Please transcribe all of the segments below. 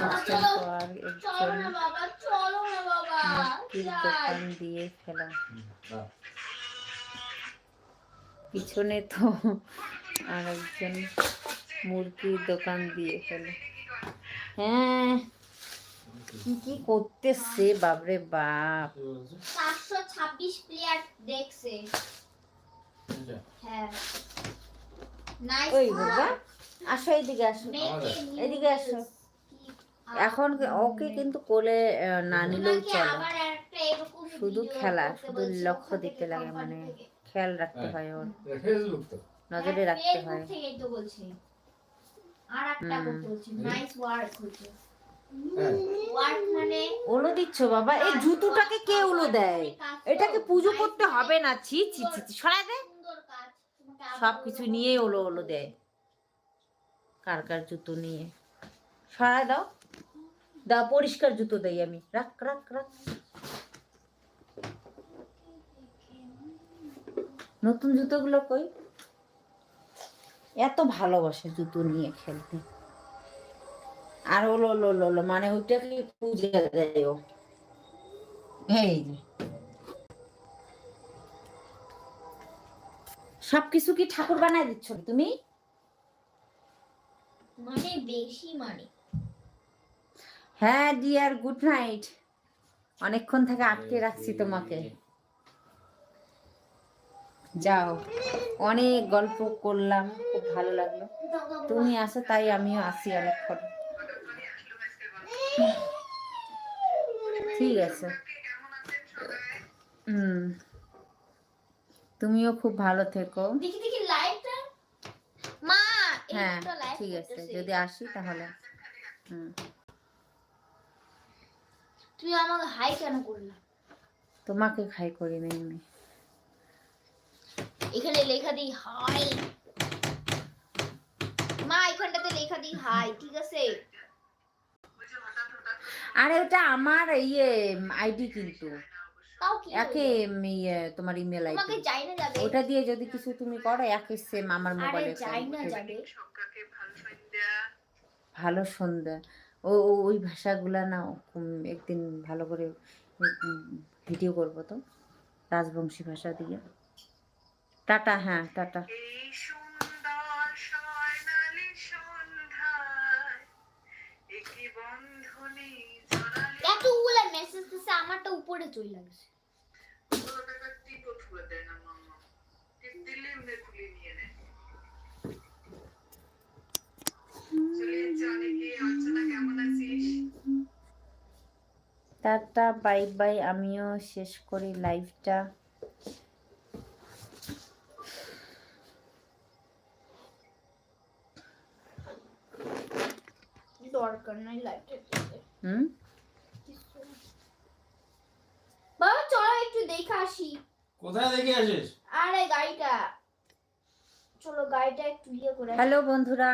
কিছুক্ষণ পর একজন মুরগির দোকান দিয়ে ফেলা। পিছনে তো আর একজন মুরগির দোকান দিয়ে ফেলে। হ্যাঁ, কি কি করতেছে বাপরে বাপ। 426 প্লেয়ার দেখছে। হ্যাঁ, নাইস। ওই বাবা, আসো এদিকে, আসো এদিকে আসো। এখন ওকে কিন্তু কোলে না নিলেও চলে, শুধু খেলা, শুধু লক্ষ্য দিতে লাগে, মানে খেয়াল রাখতে হয়, ওর নজরে রাখতে হয়। ওলো দিচ্ছ বাবা? এই জুতোটাকে কে ওলো দেয়? এটাকে পুজো করতে হবে না। ছি ছি ছি, সরাই দে। সবকিছু নিয়ে ওলো ওলো দেয়। কার কার জুতো নিয়ে সরাই দাও। দাও, পরিষ্কার জুতো দেই আমি। রাখ রাখ রাখ। নতুন জুতোগুলো কই? এত ভালোবাসে জুতো নিয়ে খেলতে। আর ওলো ওলো ওলো, মানে ওইটাকে পূজা দেয় ও। এই যে সবকিছু কি ঠাকুর বানায় দিচ্ছ তুমি? মানে বেশি মানে। হ্যাঁ ডিয়ার, গুড নাইট। অনেকক্ষণ থেকে আটকে রাখছি তোমাকে। যাও, অনেক গল্প করলাম, খুব ভালো লাগলো। তুমি আসো তাই আমিও আসি অনেকক্ষণ। ঠিক আছে। তুমিও খুব ভালো থেকো। দেখি দেখি লাইভটা মা। হ্যাঁ ঠিক আছে, যদি আসি তাহলে। তুই আমাকে হাই কেন করলি? তোমাকে হাই করি নাই আমি। এখানে লেখা দিই হাই। মা এখানটাতে লেখা দিই হাই, ঠিক আছে? আরে ওটা আমার আইডি, কিন্তু একে তোমার ইমেল আইডি। তোমাকে যাই না যাবে। ওটা দিয়ে যদি কিছু তুমি করো, একে সেম আমার মোবাইলে। আরে যাই না যাবে। ভালো সন্ধ্যা। ও ওই ভাষাগুলা না একদিন ভালো করে ভিডিও করব তো, রাজবংশী ভাষা দিয়ে। টাটা। হ্যাঁ টাটা। এতগুলা মেসেজ দিছে, আমারটা উপরে চলে লাগছে। টাটা বাই বাই, আমিও শেষ করি লাইভটা। দরকার নাই লাইভটা দিতে। বাবা চলো একটু দেখে আসি। কোথায় দেখে আসিস? আরে গাড়িটা, চলো গাড়িটা একটু করে। হ্যালো বন্ধুরা,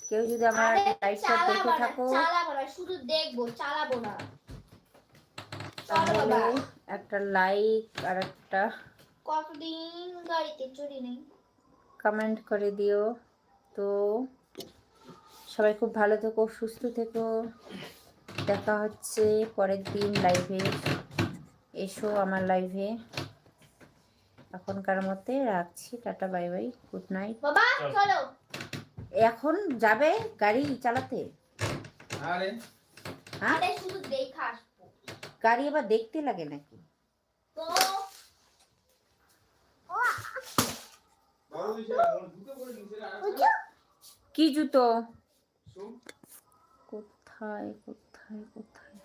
কেউ যদি আমার লাইভটা দেখে থাকো, চালাবো না, শুধু দেখবো, চালাবো না। চলো বাবা, একটা লাইক আর একটা কতদিন গাড়িতে চড়ি নেই, কমেন্ট করে দিও। তো সবাই খুব ভালো থেকো, সুস্থ থেকো। দেখা হচ্ছে পরের দিন লাইভে। এসো আমার লাইভে। এখনকার মতে রাখছি, tata bye bye, good night. বাবা চলো। এখন যাবে গাড়ি চালাতে? আরে আরে শুধু দেখা আসবো। গাড়ি আবার দেখতে লাগে নাকি? তো কি জুতো? কোথায় কোথায় কোথায়?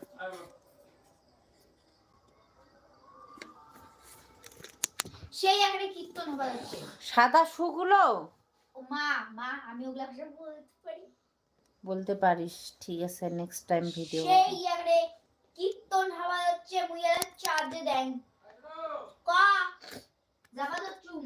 সেই একটা কীর্তন হবে হচ্ছে সাদা শুগুলো। ও মা মা আমি ওগুলা ভাষা বলতে পারি। বলতে পারিস, ঠিক আছে, নেক্সট টাইম ভিডিও। সেই একটা কীর্তন হাওয়া হচ্ছে মুইয়ালা চাঁদে দেন কা জামা তো চুম।